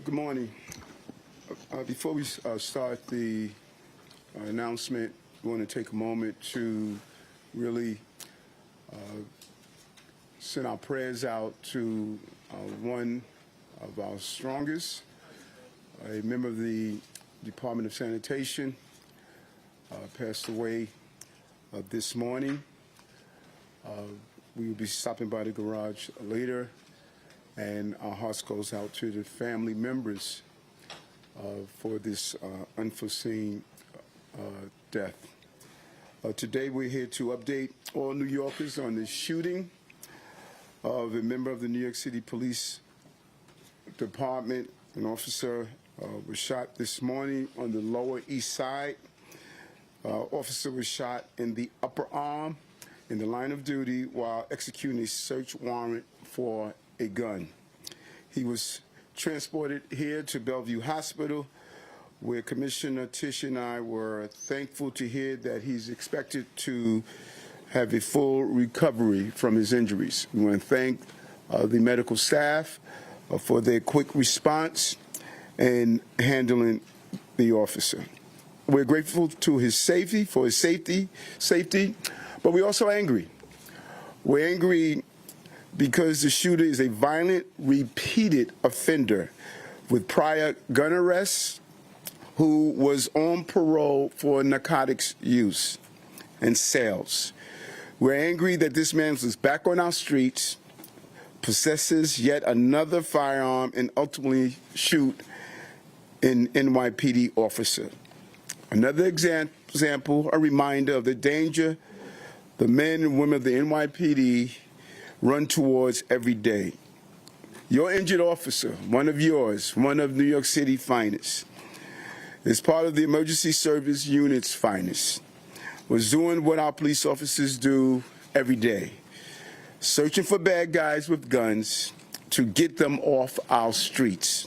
Good morning. Before we start the announcement, we want to take a moment to really send our prayers out to one of our strongest, a member of the Department of Sanitation, passed away this morning. We will be stopping by the garage later, and our hearts goes out to the family members for this unforeseen death. Today we're here to update all New Yorkers on the shooting of a member of the New York City Police Department. An officer was shot this morning on the Lower East Side. Officer was shot in the upper arm in the line of duty while executing a search warrant for a gun. He was transported here to Bellevue Hospital, where Commissioner Tisch and I were thankful to hear that he's expected to have a full recovery from his injuries. We want to thank the medical staff for their quick response and handling the officer. We're grateful to his safety, for his safety, but we're also angry. We're angry because the shooter is a violent, repeated offender with prior gun arrests who was on parole for narcotics use and sales. We're angry that this man was back on our streets, possesses yet another firearm, and ultimately shoot an NYPD officer. Another example, a reminder of the danger the men and women of the NYPD run towards every day. Your injured officer, one of yours, one of New York City's finest, is part of the emergency service unit's finest, was doing what our police officers do every day, searching for bad guys with guns to get them off our streets.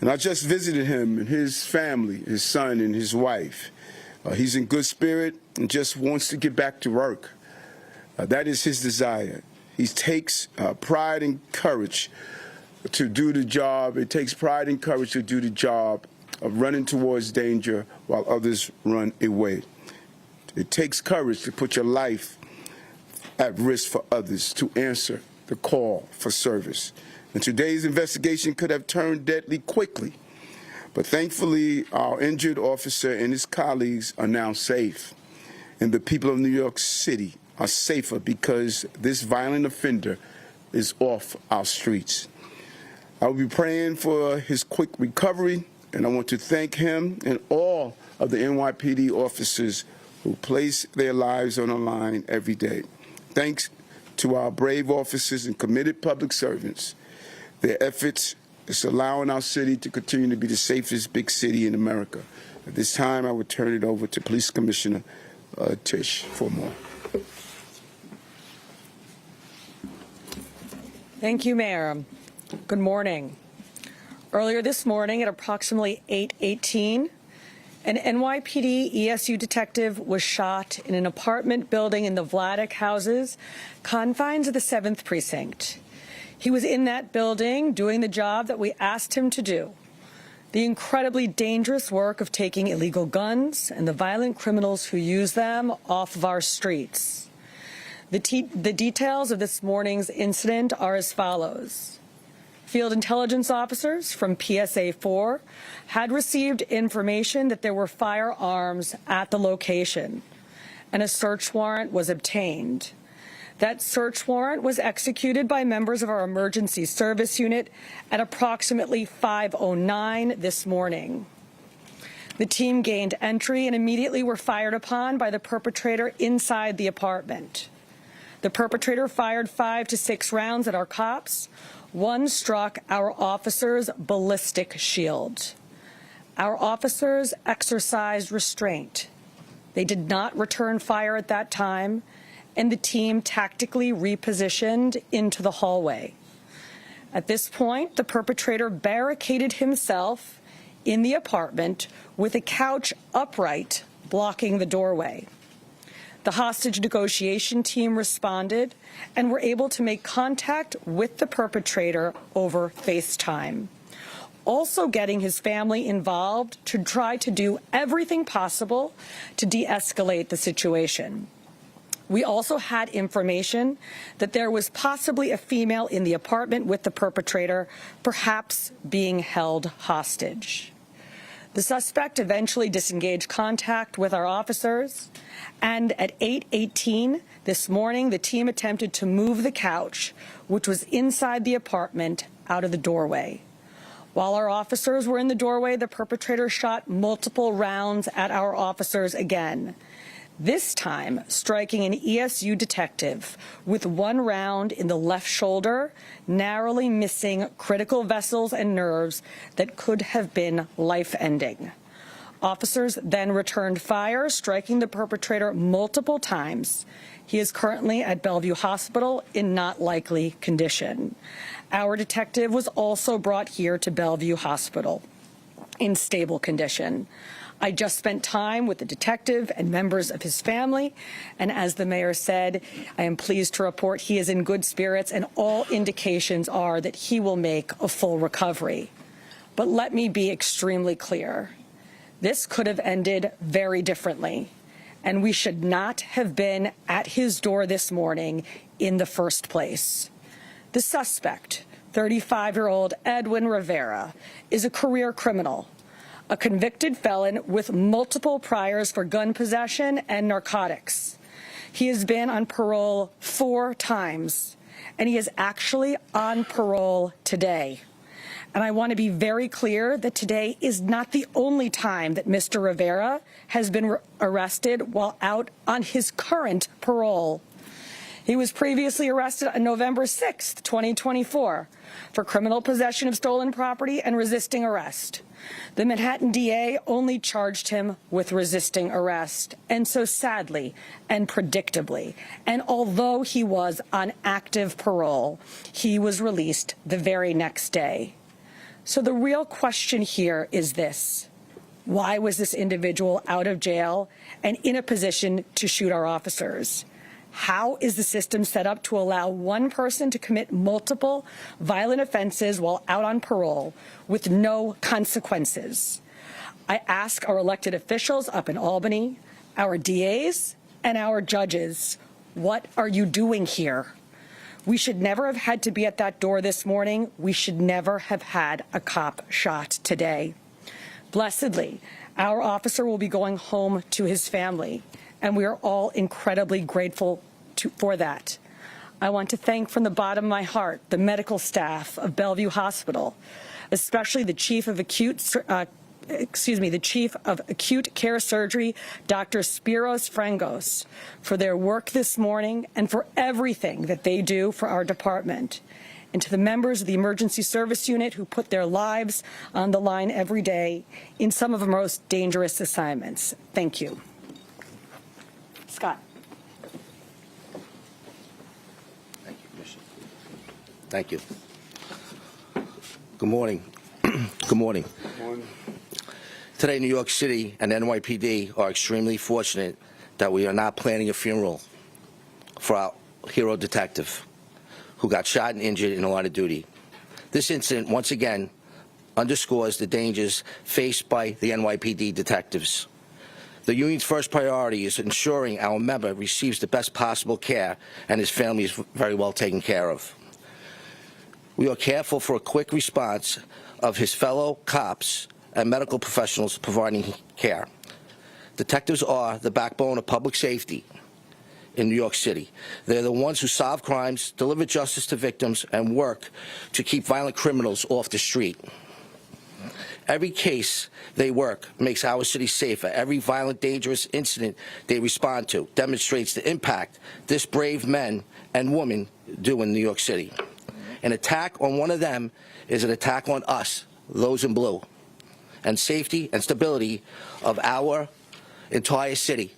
And I just visited him and his family, his son and his wife. He's in good spirit and just wants to get back to work. That is his desire. He takes pride and courage to do the job. It takes pride and courage to do the job of running towards danger while others run away. It takes courage to put your life at risk for others, to answer the call for service. And today's investigation could have turned deadly quickly, but thankfully our injured officer and his colleagues are now safe, and the people of New York City are safer because this violent offender is off our streets. I will be praying for his quick recovery, and I want to thank him and all of the NYPD officers who place their lives on the line every day. Thanks to our brave officers and committed public servants. Their efforts is allowing our city to continue to be the safest big city in America. At this time, I would turn it over to Police Commissioner Tisch for more. Thank you, Mayor. Good morning. Earlier this morning at approximately 8:18, an NYPD ESU detective was shot in an apartment building in the Vladeck houses, confines of the 7th Precinct. He was in that building doing the job that we asked him to do, the incredibly dangerous work of taking illegal guns and the violent criminals who use them off of our streets. The details of this morning's incident are as follows. Field intelligence officers from PSA 4 had received information that there were firearms at the location, and a search warrant was obtained. That search warrant was executed by members of our emergency service unit at approximately 5:09 this morning. The team gained entry and immediately were fired upon by the perpetrator inside the apartment. The perpetrator fired 5 to 6 rounds at our cops. One struck our officer's ballistic shield. Our officers exercised restraint. They did not return fire at that time, and the team tactically repositioned into the hallway. At this point, the perpetrator barricaded himself in the apartment with a couch upright blocking the doorway. The hostage negotiation team responded and were able to make contact with the perpetrator over FaceTime. also getting his family involved to try to do everything possible to de-escalate the situation. We also had information that there was possibly a female in the apartment with the perpetrator, perhaps being held hostage. The suspect eventually disengaged contact with our officers, and at 8:18 this morning, the team attempted to move the couch, which was inside the apartment, out of the doorway. While our officers were in the doorway, the perpetrator shot multiple rounds at our officers again, this time striking an ESU detective with one round in the left shoulder, narrowly missing critical vessels and nerves that could have been life-ending. Officers then returned fire, striking the perpetrator multiple times. He is currently at Bellevue Hospital in not likely condition. Our detective was also brought here to Bellevue Hospital in stable condition. I just spent time with the detective and members of his family, and as the mayor said, I am pleased to report he is in good spirits, and all indications are that he will make a full recovery. But let me be extremely clear. This could have ended very differently, and we should not have been at his door this morning in the first place. The suspect, 35-year-old Edwin Rivera, is a career criminal, a convicted felon with multiple priors for gun possession and narcotics. He has been on parole 4 times, and he is actually on parole today. And I want to be very clear that today is not the only time that Mr. Rivera has been arrested while out on his current parole. He was previously arrested on November 6th, 2024, for criminal possession of stolen property and resisting arrest. The Manhattan DA only charged him with resisting arrest, and so sadly and predictably, and although he was on active parole, he was released the very next day. So the real question here is this: why was this individual out of jail and in a position to shoot our officers? How is the system set up to allow one person to commit multiple violent offenses while out on parole with no consequences? I ask our elected officials up in Albany, our DAs, and our judges, what are you doing here? We should never have had to be at that door this morning. We should never have had a cop shot today. Blessedly, our officer will be going home to his family, and we are all incredibly grateful for that. I want to thank from the bottom of my heart the medical staff of Bellevue Hospital, especially the Chief of Acute Care Surgery, Dr. Spiros Frangos, for their work this morning and for everything that they do for our department. And to the members of the Emergency Service Unit who put their lives on the line every day in some of the most dangerous assignments. Thank you. Scott. Thank you, Commissioner. Thank you. Good morning. Good morning. Good morning. Today, New York City and NYPD are extremely fortunate that we are not planning a funeral for our hero detective who got shot and injured in the line of duty. This incident, once again, underscores the dangers faced by the NYPD detectives. The union's first priority is ensuring our member receives the best possible care and his family is very well taken care of. We are careful for a quick response of his fellow cops and medical professionals providing care. Detectives are the backbone of public safety in New York City. They're the ones who solve crimes, deliver justice to victims, and work to keep violent criminals off the street. Every case they work makes our city safer. Every violent, dangerous incident they respond to demonstrates the impact this brave men and women do in New York City. An attack on one of them is an attack on us, those in blue, and safety and stability of our entire city.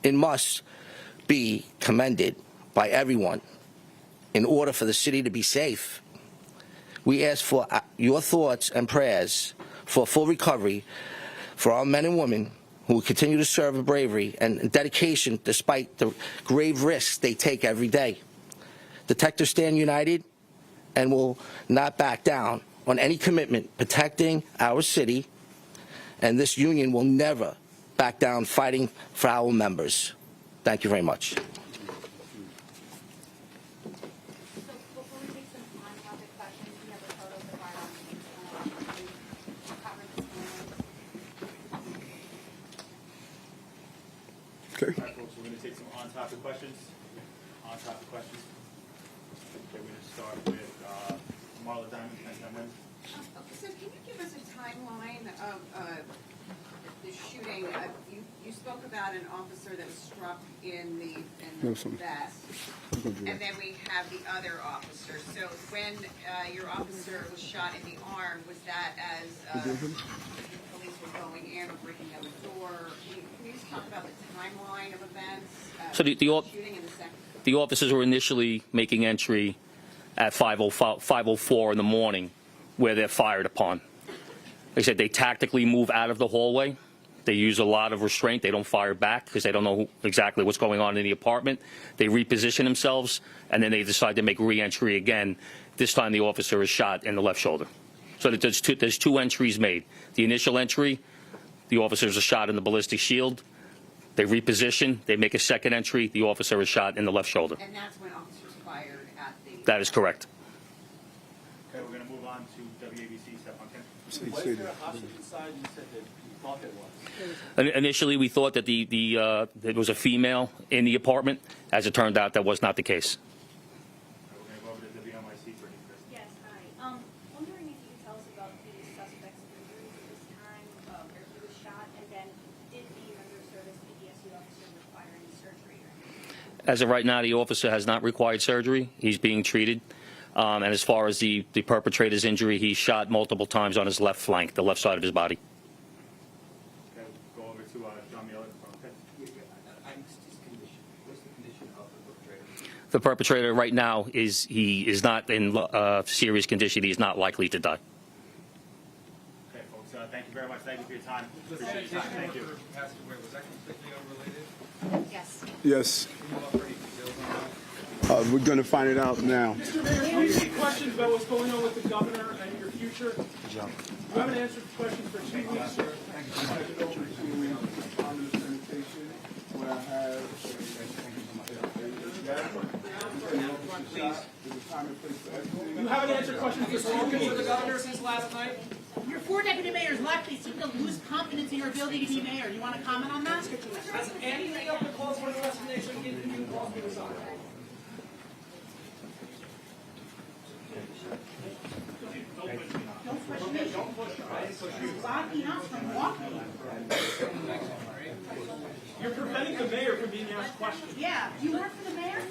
It must be commended by everyone in order for the city to be safe. We ask for your thoughts and prayers for a full recovery for our men and women who will continue to serve with bravery and dedication despite the grave risks they take every day. Detectives stand united and will not back down on any commitment protecting our city, and this union will never back down fighting for our members. Thank you very much. So before we take some on-topic questions, we have a photo of the fire covered this morning. Okay. All right, folks, we're going to take some on-topic questions. On-topic questions. Okay, we're going to start with Marla Diamond, 10 minutes. So can you give us a timeline of the shooting? You spoke about an officer that was struck in the vest, and then we have the other officer. So when your officer was shot in the arm, was that as the police were going in or breaking down the door? Can you just talk about the timeline of events? So the shooting in the second. The officers were initially making entry at 5:04 in the morning, where they're fired upon. They said they tactically move out of the hallway. They use a lot of restraint. They don't fire back because they don't know exactly what's going on in the apartment. They reposition themselves, and then they decide to make re-entry again. This time the officer is shot in the left shoulder. So there's two entries made. The initial entry, the officers are shot in the ballistic shield. They reposition. They make a second entry. The officer is shot in the left shoulder. And that's when officers fired at the... That is correct. Okay, we're going to move on to WABC, Stefan Kim. Was there a hostage inside? You said that you thought there was. Initially, we thought that there was a female in the apartment. As it turned out, that was not the case. We're going to go over to WNYC for you, Chris. Yes, hi. Wondering if you could tell us about the suspect's injuries at this time, where he was shot, and then did the member of service, the ESU officer, require any surgery or anything? As of right now, the officer has not required surgery. He's being treated. And as far as the perpetrator's injury, he's shot multiple times on his left flank, the left side of his body. Okay, go over to John Mueller. Okay. His condition. What's the condition of the perpetrator? The perpetrator right now is not in serious condition. He's not likely to die. Okay, folks, thank you very much. Thank you for your time. Appreciate your time. Thank you. Passed away. Was that completely unrelated? Yes. Yes. Can you offer any details on that? We're going to find it out now. Mr. Mayor, do you have any questions about what's going on with the governor and your future? You haven't answered questions for 2 weeks, sir. You haven't answered questions for 2 weeks of the governor since last night? Your four deputy mayors left. They seem to lose confidence in your ability to be mayor. You want to comment on that? Has anything of the calls for the resignation given you cause to resign? Don't push me. Blocking us from walking. You're preventing the mayor from being asked questions. Yeah, you work for the mayor?